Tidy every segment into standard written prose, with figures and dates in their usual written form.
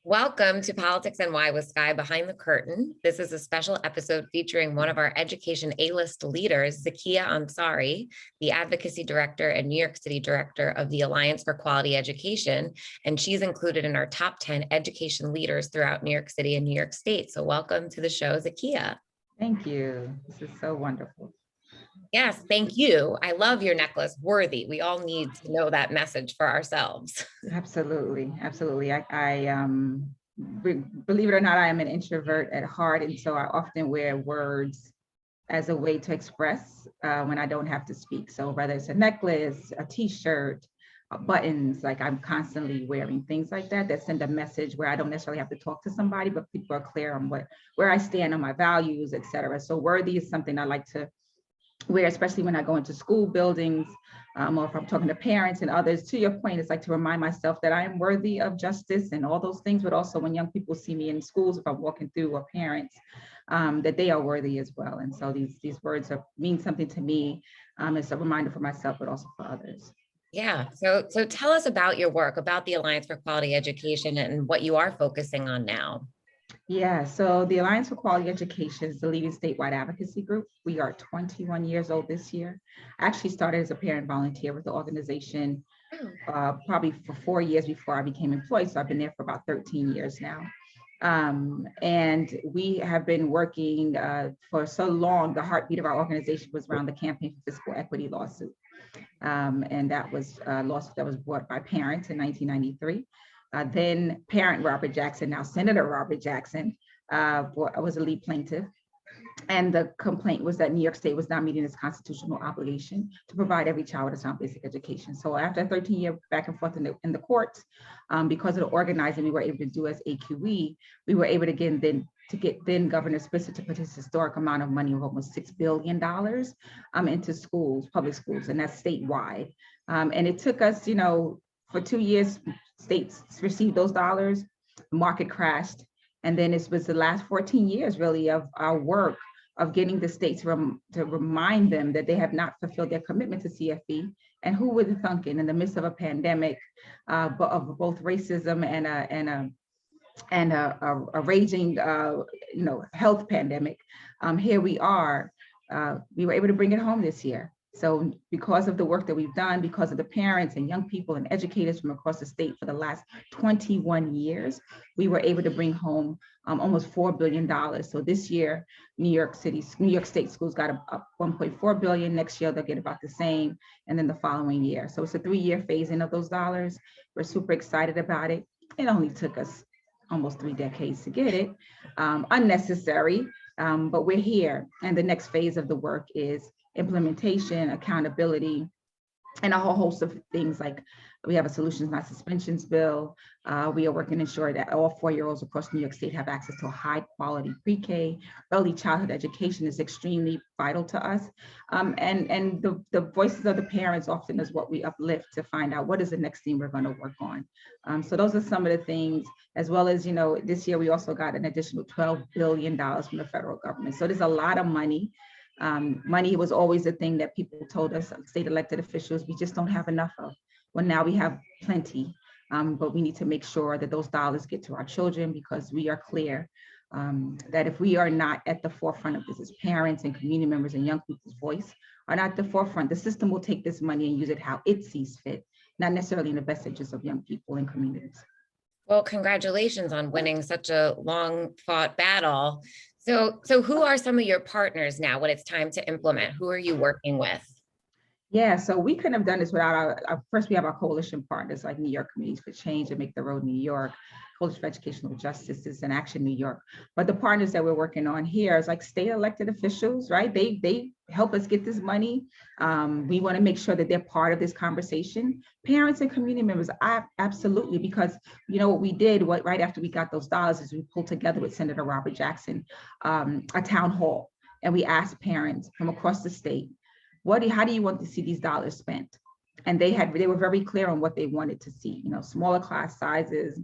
Welcome to Politics NY with Skye Behind the Curtain. This is a special episode featuring one of our education A-list leaders, Zakiyah Ansari, the Advocacy Director and New York City Director of the Alliance for Quality Education. And she's included in our top 10 education leaders throughout New York City and New York State. So welcome to the show, Zakiyah. Thank you. This is so wonderful. Yes, thank you. I love your necklace, worthy. We all need to know that message for ourselves. Absolutely, absolutely. Believe it or not, I am an introvert at heart, and so I often wear words as a way to express when I don't have to speak. So whether it's a necklace, a T-shirt, buttons, like I'm constantly wearing things like that send a message where I don't necessarily have to talk to somebody, but people are clear on where I stand on my values, etc. So worthy is something I like to wear, especially when I go into school buildings, or if I'm talking to parents and others. To your point, it's like to remind myself that I am worthy of justice and all those things, but also when young people see me in schools, if I'm walking through, or parents, that they are worthy as well. And so these words mean something to me. It's a reminder for myself, but also for others. Yeah, so tell us about your work, about the Alliance for Quality Education and what you are focusing on now. Yeah, so the Alliance for Quality Education is the leading statewide advocacy group. We are 21 years old this year. I actually started as a parent volunteer with the organization probably for 4 years before I became employed. So I've been there for about 13 years now. And we have been working for so long. The heartbeat of our organization was around the Campaign for Fiscal Equity lawsuit. And that was a lawsuit that was brought by parents in 1993. Then parent Robert Jackson, now Senator Robert Jackson, was a lead plaintiff. And the complaint was that New York State was not meeting its constitutional obligation to provide every child with a sound basic education. So after a 13-year back and forth in the courts, because of the organizing we were able to do as AQE, we were able to get then Governor Spitzer to put his historic amount of money of almost $6 billion into schools, public schools, and that's statewide. And it took us, for 2 years, states received those dollars, the market crashed. And then it was the last 14 years really of our work of getting the states to remind them that they have not fulfilled their commitment to CFE. And who would have thunk in the midst of a pandemic of both racism and a raging health pandemic, here we are. We were able to bring it home this year. So because of the work that we've done, because of the parents and young people and educators from across the state for the last 21 years, we were able to bring home almost $4 billion. So this year, New York State schools got up 1.4 billion. Next year, they'll get about the same. And then the following year. So it's a 3-year phase-in of those dollars. We're super excited about it. It only took us almost 3 decades to get it. Unnecessary, but we're here. And the next phase of the work is implementation, accountability, and a whole host of things. Like we have a solutions, not suspensions bill. We are working to ensure that all 4-year-olds across New York State have access to a high quality pre-K. Early childhood education is extremely vital to us. And the voices of the parents often is what we uplift to find out what is the next thing we're going to work on. So those are some of the things, as well as, this year we also got an additional $12 billion from the federal government. So there's a lot of money. Money was always a thing that people told us, state elected officials, we just don't have enough of. Well, now we have plenty, but we need to make sure that those dollars get to our children, because we are clear that if we are not at the forefront of this as parents and community members and young people's voice are not at the forefront, the system will take this money and use it how it sees fit, not necessarily in the best interest of young people and communities. Well, congratulations on winning such a long fought battle. So who are some of your partners now when it's time to implement? Who are you working with? Yeah, so we couldn't have done this without first we have our coalition partners like New York Communities for Change and Make the Road New York, Coalition for Educational Justice and Action New York. But the partners that we're working on here is like state elected officials, right? They help us get this money. We want to make sure that they're part of this conversation. Parents and community members, absolutely, because what we did right after we got those dollars is we pulled together with Senator Robert Jackson a town hall, and we asked parents from across the state, how do you want to see these dollars spent? And they were very clear on what they wanted to see, smaller class sizes.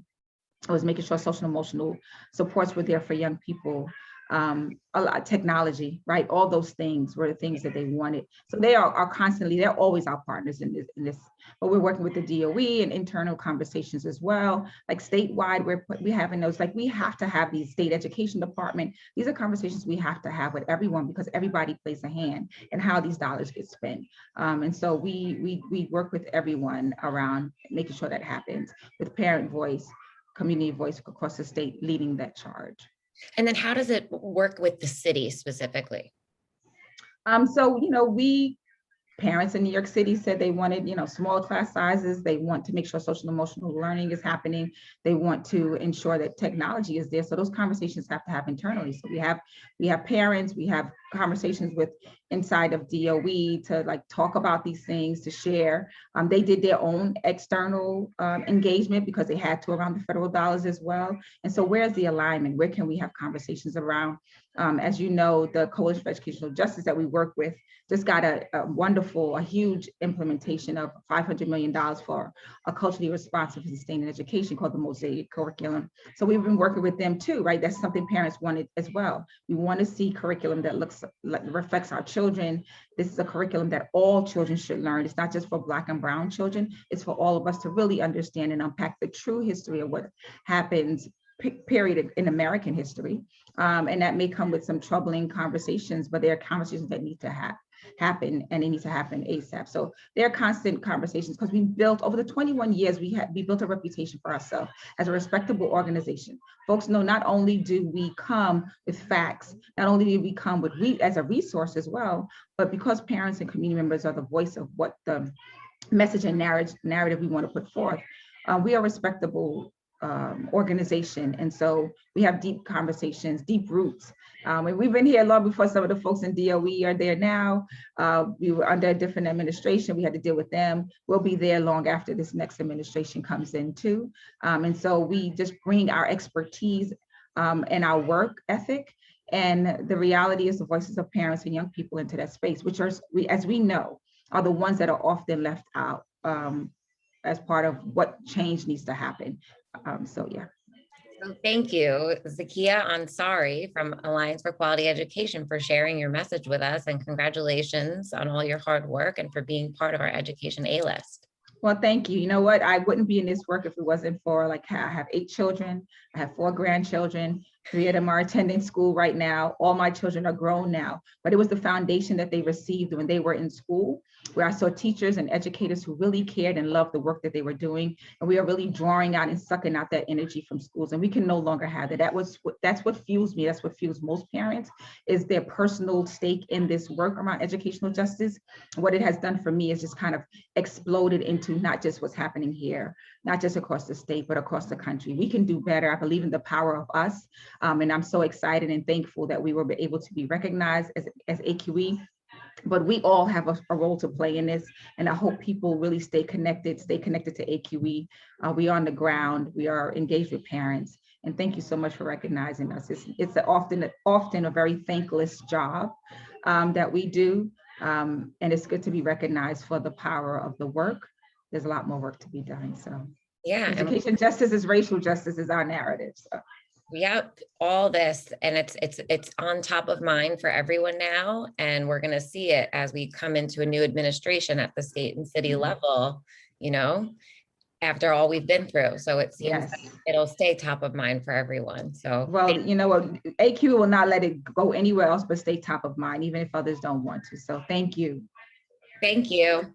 I was making sure social and emotional supports were there for young people. a lot of technology, right? All those things were the things that they wanted. So they are constantly, they're always our partners in this, but we're working with the DOE and internal conversations as well. Like statewide, we're having those, like we have to have these state education department. These are conversations we have to have with everyone because everybody plays a hand in how these dollars get spent. And so we work with everyone around making sure that happens with parent voice, community voice across the state leading that charge. And then how does it work with the city specifically? So, parents in New York City said they wanted, smaller class sizes. They want to make sure social and emotional learning is happening. They want to ensure that technology is there. So those conversations have to happen internally. So we have parents, we have conversations with inside of DOE to like talk about these things, to share. They did their own external engagement because they had to around the federal dollars as well. And so where's the alignment? Where can we have conversations around? As you know, the Coalition for Educational Justice that we work with just got a huge implementation of $500 million for a culturally responsive and sustaining education called the Mosaic curriculum. So we've been working with them too, right? That's something parents wanted as well. We want to see curriculum that reflects our children. This is a curriculum that all children should learn. It's not just for Black and Brown children. It's for all of us to really understand and unpack the true history of what happens period in American history. And that may come with some troubling conversations, but there are conversations that need to happen and they need to happen ASAP. So there are constant conversations because we built over the 21 years, we built a reputation for ourselves as a respectable organization. Folks know not only do we come with facts, not only do we come with as a resource as well, but because parents and community members are the voice of what the message and narrative we want to put forth, we are respectable organization. And so we have deep conversations, deep roots. And we've been here long before some of the folks in DOE are there now. We were under a different administration. We had to deal with them. We'll be there long after this next administration comes in too. And so we just bring our expertise and our work ethic. And the reality is the voices of parents and young people into that space, which are, as we know, are the ones that are often left out as part of what change needs to happen. So yeah. So thank you, Zakiyah Ansari from Alliance for Quality Education, for sharing your message with us, and congratulations on all your hard work and for being part of our Education A-List. Well, thank you. You know what? I wouldn't be in this work if it wasn't for, like, I have 8 children. I have 4 grandchildren. 3 of them are attending school right now. All my children are grown now, but it was the foundation that they received when they were in school, where I saw teachers and educators who really cared and loved the work that they were doing. And we are really drawing out and sucking out that energy from schools. And we can no longer have that. That's what fuels me. That's what fuels most parents, is their personal stake in this work around educational justice. What it has done for me is just kind of exploded into not just what's happening here, not just across the state, but across the country. We can do better. I believe in the power of us. And I'm so excited and thankful that we were able to be recognized as AQE. But we all have a role to play in this. And I hope people really stay connected to AQE. We are on the ground. We are engaged with parents. And thank you so much for recognizing us. It's often a very thankless job that we do. And it's good to be recognized for the power of the work. There's a lot more work to be done. So yeah, education justice is racial justice is our narrative. So. Yep, all this, and it's on top of mind for everyone now, and we're going to see it as we come into a new administration at the state and city level, after all we've been through. So it seems like it'll stay top of mind for everyone. So well, you know what, AQ will not let it go anywhere else but stay top of mind, even if others don't want to. So thank you. Thank you.